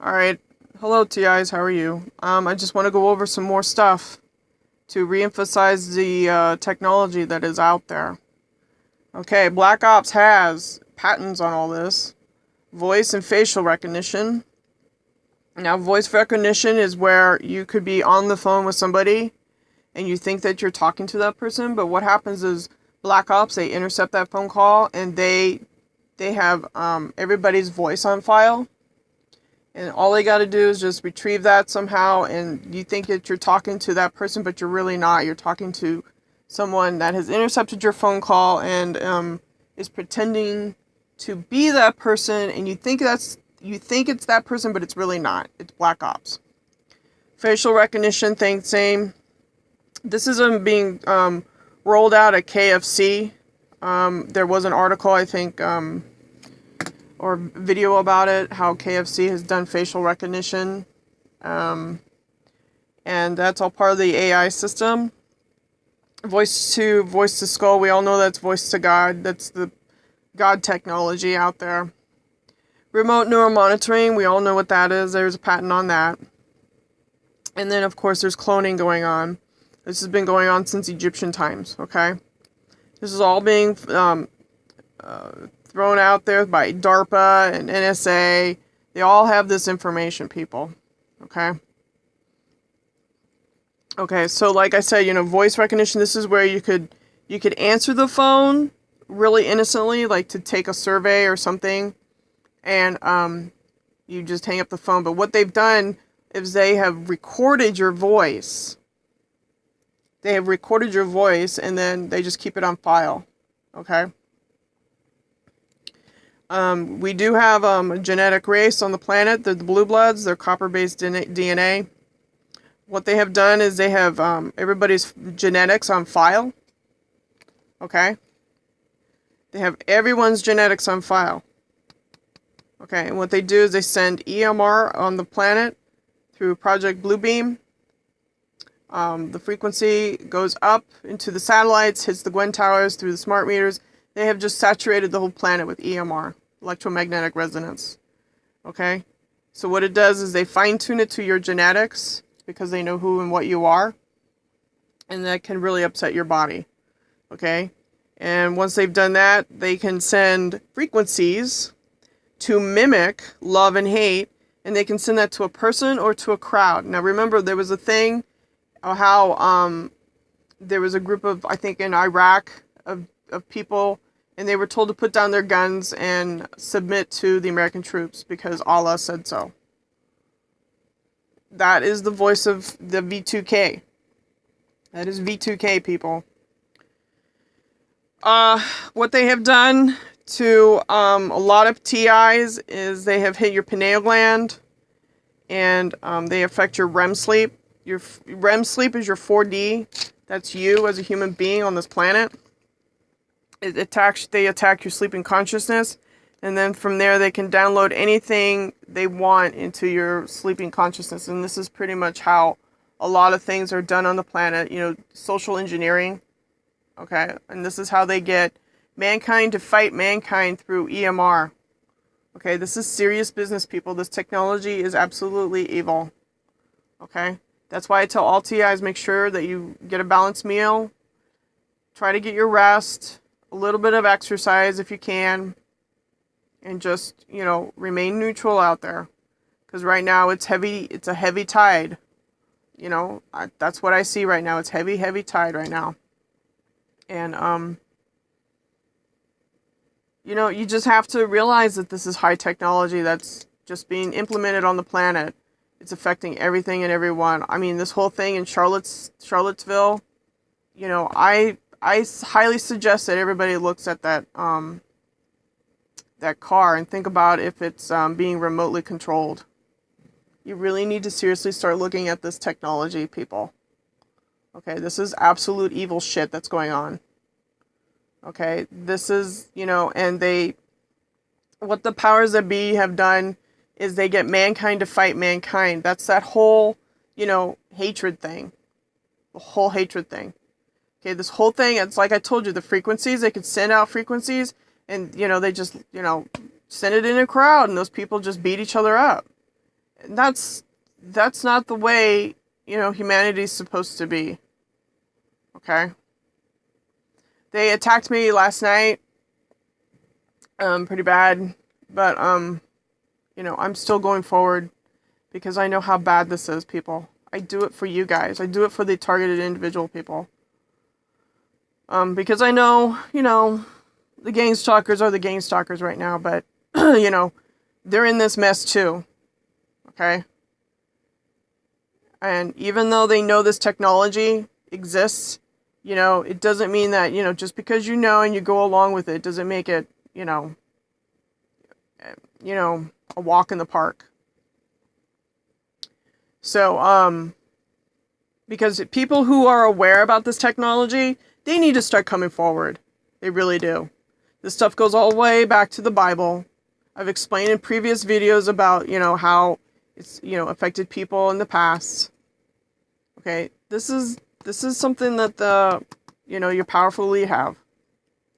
Alright, hello TIs, how are you? I just want to go over some more stuff to reemphasize the technology that is out there. Okay, Black Ops has patents on all this. Voice and facial recognition. Now, voice recognition is where you could be on the phone with somebody and you think that you're talking to that person, but what happens is Black Ops, they intercept that phone call and they have everybody's voice on file. And all they got to do is just retrieve that somehow, and you think that you're talking to that person, but you're really not. You're talking to someone that has intercepted your phone call and is pretending to be that person, and you think it's that person, but it's really not. It's Black Ops. Facial recognition thing, same. This is being rolled out at KFC. There was an article, I think. Or video about it, how KFC has done facial recognition. And that's all part of the AI system. Voice to skull, we all know that's voice to God. That's the God technology out there. Remote neural monitoring, we all know what that is. There's a patent on that. And then, of course, there's cloning going on. This has been going on since Egyptian times, okay? This is all being thrown out there by DARPA and NSA. They all have this information, people. Okay? Okay, so like I said, voice recognition, this is where you could answer the phone really innocently, like to take a survey or something, and you just hang up the phone. But what they've done is they have recorded your voice. They have recorded your voice, and then they just keep it on file. Okay? We do have a genetic race on the planet. They're the blue bloods. They're copper-based DNA. What they have done is they have everybody's genetics on file. Okay? They have everyone's genetics on file. Okay, and what they do is they send EMR on the planet through Project Bluebeam. The frequency goes up into the satellites, hits the Gwen towers through the smart meters. They have just saturated the whole planet with EMR, electromagnetic resonance. Okay? So what it does is they fine-tune it to your genetics because they know who and what you are. And that can really upset your body. Okay? And once they've done that, they can send frequencies to mimic love and hate. And they can send that to a person or to a crowd. Now remember, there was a thing how there was a group of, I think in Iraq, of people, and they were told to put down their guns and submit to the American troops because Allah said so. That is the voice of the V2K. That is V2K, people. What they have done to a lot of TIs is they have hit your pineal gland, and they affect your REM sleep. Your REM sleep is your 4D. That's you as a human being on this planet. They attack your sleeping consciousness, and then from there they can download anything they want into your sleeping consciousness. And this is pretty much how a lot of things are done on the planet. Social engineering. Okay, and this is how they get mankind to fight mankind through EMR. Okay, this is serious business, people. This technology is absolutely evil. Okay, that's why I tell all TIs, make sure that you get a balanced meal. Try to get your rest. A little bit of exercise if you can, and just, remain neutral out there, because right now it's a heavy tide. That's what I see right now. It's heavy tide right now. And you just have to realize that this is high technology that's just being implemented on the planet. It's affecting everything and everyone. I mean, this whole thing in Charlottesville, I highly suggest that everybody looks at that car and think about if it's being remotely controlled. You really need to seriously start looking at this technology, people. Okay, this is absolute evil shit that's going on. Okay, this is, and what the powers that be have done is they get mankind to fight mankind. That's that whole, hatred thing. The whole hatred thing. Okay, this whole thing, it's like I told you, the frequencies, they could send out frequencies, and, they just, send it in a crowd, and those people just beat each other up. That's not the way, humanity's supposed to be. Okay? They attacked me last night, pretty bad, but, I'm still going forward because I know how bad this is, people. I do it for you guys. I do it for the targeted individual people. Because I know, the gang stalkers are the gang stalkers right now, but, they're in this mess too. Okay? And even though they know this technology exists, it doesn't mean that, just because you know and you go along with it, doesn't make it, a walk in the park. So, because people who are aware about this technology, they need to start coming forward. They really do. This stuff goes all the way back to the Bible. I've explained in previous videos about, how it's, affected people in the past. Okay, this is something that your powerful elite have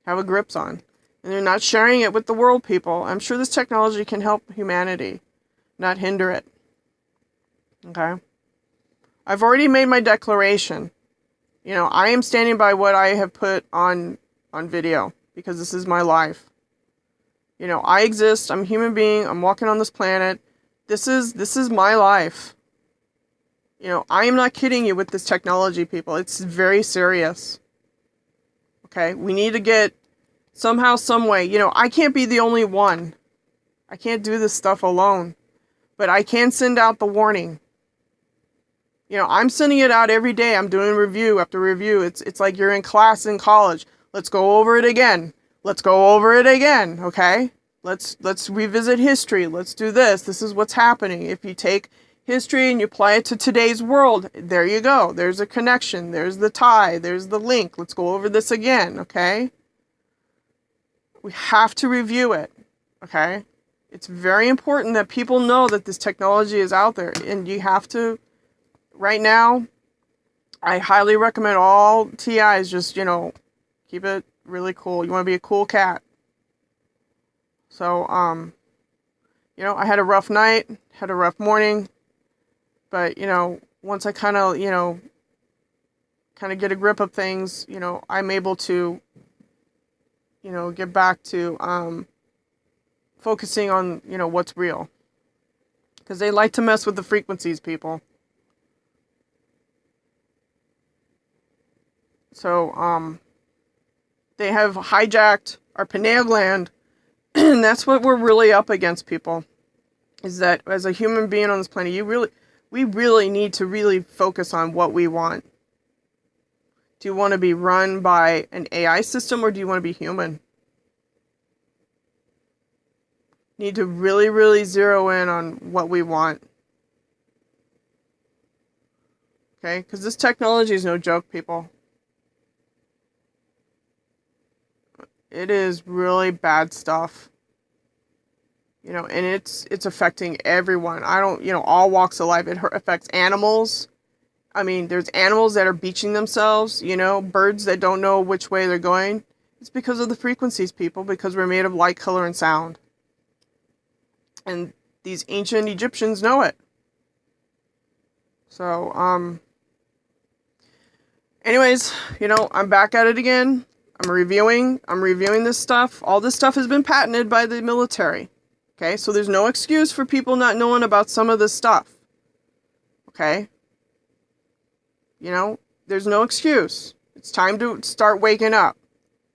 a grips on. And they're not sharing it with the world, people. I'm sure this technology can help humanity, not hinder it. Okay? I've already made my declaration. I am standing by what I have put on video because this is my life. I exist. I'm a human being. I'm walking on this planet. This is my life. I am not kidding you with this technology, people. It's very serious. Okay? We need to get somehow, some way. I can't be the only one. I can't do this stuff alone. But I can send out the warning. I'm sending it out every day. I'm doing review after review. It's like you're in class in college. Let's go over it again. Let's go over it again, okay? Let's revisit history. Let's do this. This is what's happening. If you take history and you apply it to today's world, there you go. There's a connection. There's the tie. There's the link. Let's go over this again, okay? We have to review it, okay? It's very important that people know that this technology is out there, and you have to. Right now, I highly recommend all TIs just, keep it really cool. You want to be a cool cat. So, I had a rough night, had a rough morning, but, once I kind of get a grip of things, I'm able to, get back to, focusing on, what's real. Because they like to mess with the frequencies, people. So, they have hijacked our pineal gland, and that's what we're really up against, people. Is that as a human being on this planet, we really need to really focus on what we want. Do you want to be run by an AI system, or do you want to be human? Need to really, really zero in on what we want. Okay? Because this technology is no joke, people. It is really bad stuff. And it's affecting everyone. All walks of life. It affects animals. I mean, there's animals that are beaching themselves, birds that don't know which way they're going. It's because of the frequencies, people, because we're made of light, color, and sound. And these ancient Egyptians know it. So, anyways, I'm back at it again. I'm reviewing this stuff. All this stuff has been patented by the military. Okay, so there's no excuse for people not knowing about some of this stuff. Okay? There's no excuse. It's time to start waking up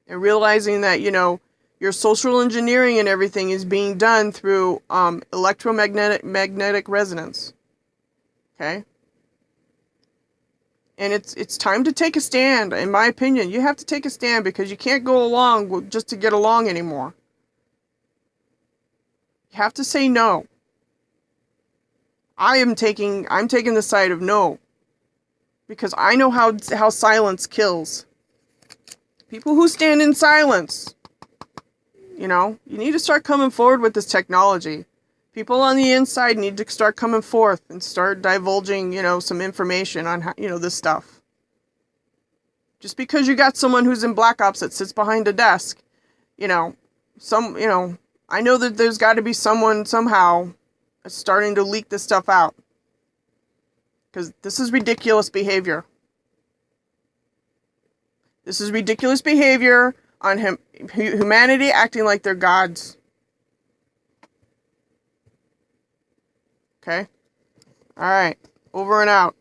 and realizing that, your social engineering and everything is being done through magnetic resonance. Okay? And it's time to take a stand, in my opinion. You have to take a stand because you can't go along just to get along anymore. You have to say no. I'm taking the side of no. Because I know how silence kills. People who stand in silence. You need to start coming forward with this technology. People on the inside need to start coming forth and start divulging, some information on how, this stuff. Just because you got someone who's in Black Ops that sits behind a desk, I know that there's got to be someone somehow starting to leak this stuff out. Because this is ridiculous behavior. This is ridiculous behavior on humanity acting like they're gods. Okay? Alright. Over and out.